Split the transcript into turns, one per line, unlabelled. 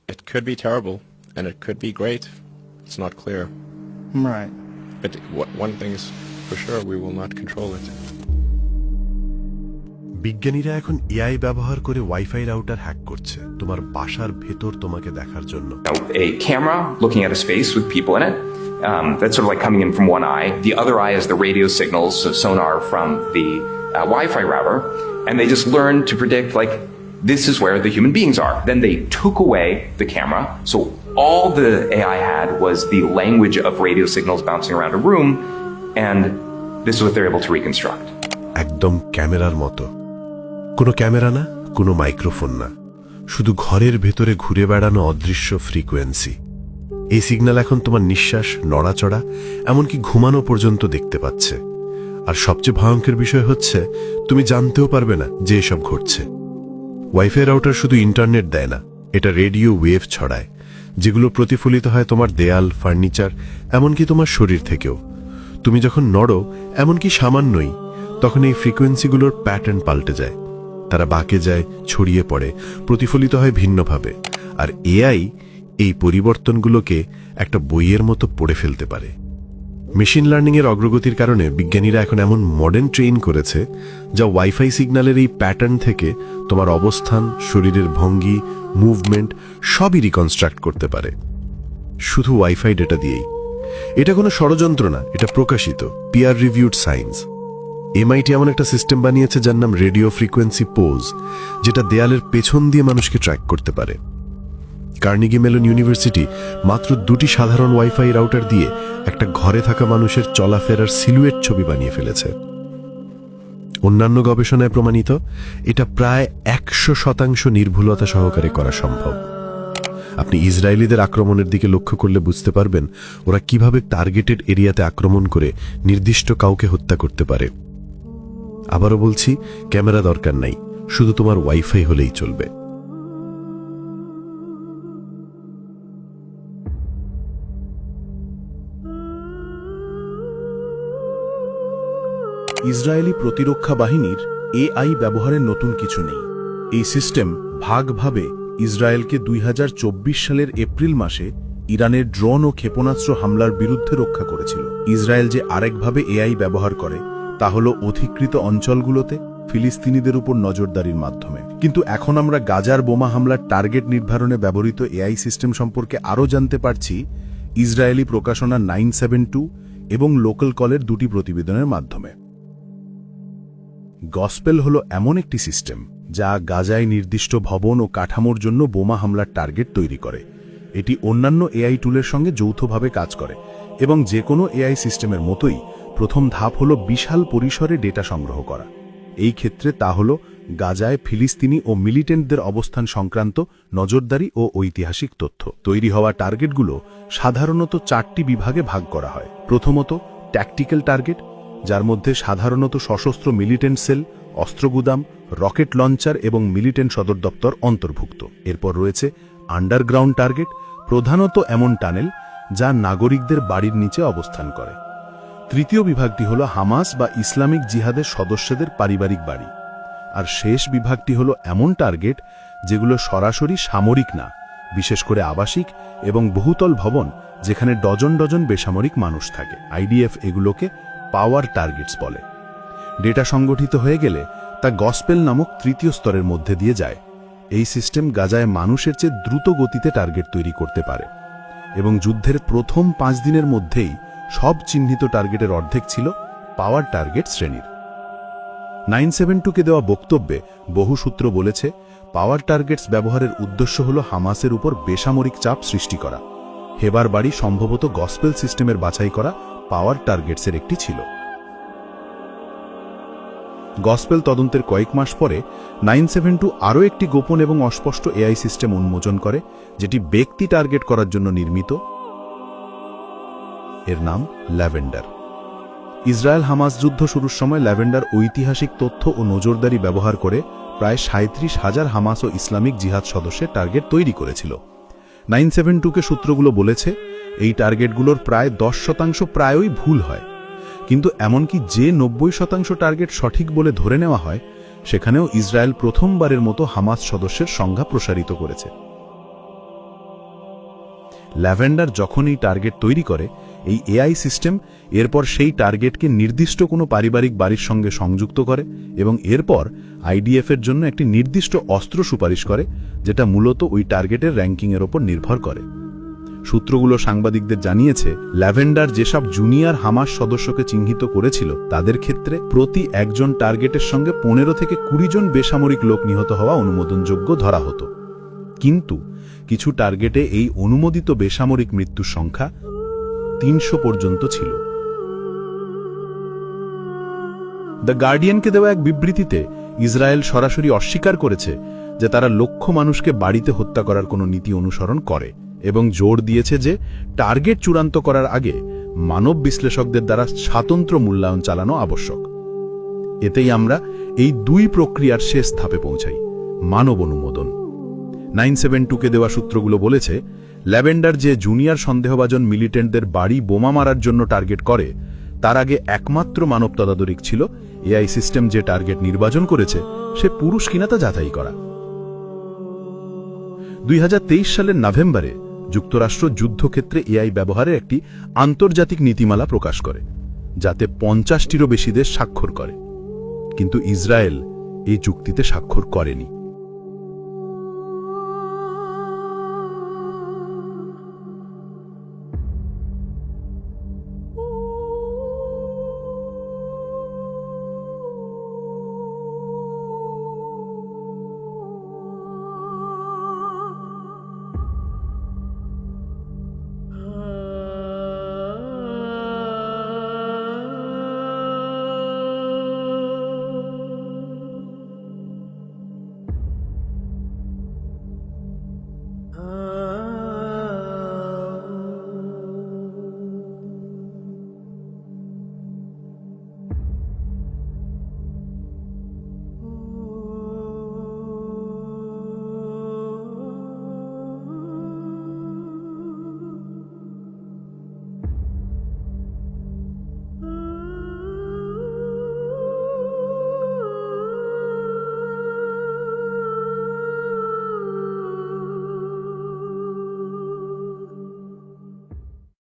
It could be terrible, and it could be great. It's not clear.
Right.
But one thing is for sure, we will not control it.
বিজ্ঞানীরা এখন AI ব্যবহার করে wifi router hack করছে তোমার বাসার ভেতর তোমাকে দেখার জন্য।
A camera looking at a space with people in it. That's sort of like coming in from one eye. The other eye is the radio signals, so sonar from the Wi-Fi router, and they just learned to predict like this is where the human beings are. Then they took away the camera, so all the AI had was the language of radio signals bouncing around a room, and this is what they're able to reconstruct.
একদম ক্যামেরার মতো, কোনো camera না, কোনো microphone না, শুধু ঘরের ভেতরে ঘুরে বেড়ানো অদৃশ্য ফ্রিকোয়েন্সি। এই সিগন্যাল এখন তোমার নিঃশ্বাস, নড়াচড়া, এমনকি ঘুমানো পর্যন্ত দেখতে পাচ্ছে। আর সবচেয়ে ভয়ঙ্কর বিষয় হচ্ছে তুমি জানতেও পারবে না যে এসব ঘটছে। ওয়াইফাই রাউটার শুধু ইন্টারনেট দেয় না, এটা রেডিও ওয়েভ ছড়ায়, যেগুলো প্রতিফলিত হয় তোমার দেয়াল, ফার্নিচার, এমনকি তোমার শরীর থেকেও। তুমি যখন নড়ো, এমনকি সামান্যই, তখন এই ফ্রিকোয়েন্সিগুলোর প্যাটার্ন পাল্টে যায়, তারা বাঁকে যায়, ছড়িয়ে পড়ে, প্রতিফলিত হয় ভিন্নভাবে। আর এআই এই পরিবর্তনগুলোকে একটা বইয়ের মতো পড়ে ফেলতে পারে। মেশিন লার্নিংয়ের অগ্রগতির কারণে বিজ্ঞানীরা এখন এমন মডেল ট্রেন করেছে যা ওয়াইফাই সিগন্যালের এই প্যাটার্ন থেকে তোমার অবস্থান, শরীরের ভঙ্গি, মুভমেন্ট সবই রিকনস্ট্রাক্ট করতে পারে, শুধু ওয়াইফাই ডেটা দিয়েই। এটা কোনো ষড়যন্ত্র না, এটা প্রকাশিত পিয়ার রিভিউড সায়েন্স। এমআইটি এমন একটা সিস্টেম বানিয়েছে যার নাম রেডিও ফ্রিকোয়েন্সি পোজ, যেটা দেয়ালের পেছন দিয়ে মানুষকে ট্র্যাক করতে পারে। কার্নেগি মেলন ইউনিভার্সিটি মাত্র 2টি সাধারণ ওয়াইফাই রাউটার দিয়ে একটা ঘরে থাকা মানুষের চলাফেরার সিলুয়েট ছবি বানিয়ে ফেলেছে। অন্যান্য গবেষণায় প্রমাণিত এটা প্রায় 100% নির্ভুলতা সহকারে করা সম্ভব। আপনি ইসরায়েলিদের আক্রমণের দিকে লক্ষ্য করলে বুঝতে পারবেন ওরা কিভাবে টার্গেটেড এরিয়াতে আক্রমণ করে নির্দিষ্ট কাউকে হত্যা করতে পারে। আবারও বলছি, ক্যামেরা দরকার নাই, শুধু তোমার ওয়াইফাই হলেই চলবে।
ইসরায়েলি প্রতিরক্ষা বাহিনীর এআই ব্যবহারের নতুন কিছু নেই। এই সিস্টেম ভাগভাবে ইসরায়েলকে 2024 সালের এপ্রিল মাসে ইরানের ড্রোন ও ক্ষেপণাস্ত্র হামলার বিরুদ্ধে রক্ষা করেছিল। ইসরায়েল যে আরেকভাবে এআই ব্যবহার করে তা হল অধিকৃত অঞ্চলগুলোতে ফিলিস্তিনিদের উপর নজরদারির মাধ্যমে। কিন্তু এখন আমরা গাজার বোমা হামলার টার্গেট নির্ধারণে ব্যবহৃত এআই সিস্টেম সম্পর্কে আরও জানতে পারছি ইসরায়েলি প্রকাশনা 972 এবং লোকাল কলের 2টি প্রতিবেদনের মাধ্যমে। গসপেল হল এমন একটি সিস্টেম যা গাজায় নির্দিষ্ট ভবন ও কাঠামোর জন্য বোমা হামলার টার্গেট তৈরি করে। এটি অন্যান্য এআই টুলের সঙ্গে যৌথভাবে কাজ করে এবং যে কোনো এআই সিস্টেমের মতোই প্রথম ধাপ হল বিশাল পরিসরে ডেটা সংগ্রহ করা। এই ক্ষেত্রে তা হল গাজায় ফিলিস্তিনি ও মিলিটেন্টদের অবস্থান সংক্রান্ত নজরদারি ও ঐতিহাসিক তথ্য। তৈরি হওয়া টার্গেটগুলো সাধারণত 4টি বিভাগে ভাগ করা হয়। প্রথমত ট্যাকটিক্যাল টার্গেট, যার মধ্যে সাধারণত সশস্ত্র মিলিটেন্ট সেল, অস্ত্রগুদাম, রকেট লঞ্চার এবং মিলিটেন্ট সদর দপ্তর অন্তর্ভুক্ত। এরপর রয়েছে আন্ডারগ্রাউন্ড টার্গেট, প্রধানত এমন টানেল যা নাগরিকদের বাড়ির নিচে অবস্থান করে। তৃতীয় বিভাগটি হল হামাস বা ইসলামিক জিহাদের সদস্যদের পারিবারিক বাড়ি। আর শেষ বিভাগটি হল এমন টার্গেট যেগুলো সরাসরি সামরিক না, বিশেষ করে আবাসিক এবং বহুতল ভবন যেখানে ডজন ডজন বেসামরিক মানুষ থাকে। আইডিএফ এগুলোকে পাওয়ার টার্গেটস বলে। ডেটা সংগঠিত হয়ে গেলে তা গসপেল নামক তৃতীয় স্তরের মধ্যে দিয়ে যায়। এই সিস্টেম গাজায় মানুষের চেয়ে দ্রুত গতিতে টার্গেট তৈরি করতে পারে এবং যুদ্ধের প্রথম 5 দিনের মধ্যেই সব চিহ্নিত টার্গেটের অর্ধেক ছিল পাওয়ার টার্গেট শ্রেণীর। 972কে দেওয়া বক্তব্যে বহু সূত্র বলেছে পাওয়ার টার্গেটস ব্যবহারের উদ্দেশ্য হল হামাসের উপর বেসামরিক চাপ সৃষ্টি করা। হেবার বাড়ি সম্ভবত গসপেল সিস্টেমের বাছাই করা পাওয়ার টার্গেটসের একটি ছিল। গসপেল তদন্তের কয়েক মাস পরে 972 আরও একটি গোপন এবং অস্পষ্ট এআই সিস্টেম উন্মোচন করে, যেটি ব্যক্তি টার্গেট করার জন্য নির্মিত। এর নাম ল্যাভেন্ডার। ইসরায়েল হামাস যুদ্ধ শুরুর সময় ল্যাভেন্ডার ঐতিহাসিক তথ্য ও নজরদারি ব্যবহার করে প্রায় 37,000 হামাস ও ইসলামিক জিহাদ সদস্যের টার্গেট তৈরি করেছিল। 972কে সূত্রগুলো বলেছে এই টার্গেটগুলোর প্রায় 10% প্রায়ই ভুল হয়, কিন্তু এমনকি যে 90% টার্গেট সঠিক বলে ধরে নেওয়া হয় সেখানেও ইসরায়েল প্রথমবারের মতো হামাস সদস্যের সংখ্যা প্রসারিত করেছে। ল্যাভেন্ডার যখন এই টার্গেট তৈরি করে, এই এআই সিস্টেম এরপর সেই টার্গেটকে নির্দিষ্ট কোনো পারিবারিক বাড়ির সঙ্গে সংযুক্ত করে এবং এরপর আইডিএফের জন্য একটি নির্দিষ্ট অস্ত্র সুপারিশ করে, যেটা মূলত ওই টার্গেটের র্যাঙ্কিংয়ের ওপর নির্ভর করে। সূত্রগুলো সাংবাদিকদের জানিয়েছে, ল্যাভেন্ডার যেসব জুনিয়র হামাস সদস্যকে চিহ্নিত করেছিল তাদের ক্ষেত্রে প্রতি একজন টার্গেটের সঙ্গে 15 থেকে 20 জন বেসামরিক লোক নিহত হওয়া অনুমোদনযোগ্য ধরা হতো। কিন্তু কিছু টার্গেটে এই অনুমোদিত বেসামরিক মৃত্যুর সংখ্যা 300 পর্যন্ত ছিল। দ্য গার্ডিয়ানকে দেওয়া এক বিবৃতিতে ইসরায়েল সরাসরি অস্বীকার করেছে যে তারা লক্ষ মানুষকে বাড়িতে হত্যা করার কোনো নীতি অনুসরণ করে এবং জোর দিয়েছে যে টার্গেট চূড়ান্ত করার আগে মানব বিশ্লেষকদের দ্বারা স্বতন্ত্র মূল্যায়ন চালানো আবশ্যক। এতেই আমরা এই দুই প্রক্রিয়ার শেষ ধাপে পৌঁছাই, মানব অনুমোদন। 972-কে দেওয়া সূত্রগুলো বলেছে, ল্যাভেন্ডার যে জুনিয়র সন্দেহভাজন মিলিটেন্টদের বাড়ি বোমা মারার জন্য টার্গেট করে, তার আগে একমাত্র মানব তদারক ছিল এআই সিস্টেম যে টার্গেট নির্বাচন করেছে সে পুরুষ কিনা তা যাচাই করা। 2023 সালের নভেম্বরে যুক্তরাষ্ট্র যুদ্ধক্ষেত্রে এআই ব্যবহারের একটি আন্তর্জাতিক নীতিমালা প্রকাশ করে, যাতে 50টিরও বেশি দেশ স্বাক্ষর করে। কিন্তু ইসরায়েল এই চুক্তিতে স্বাক্ষর করেনি।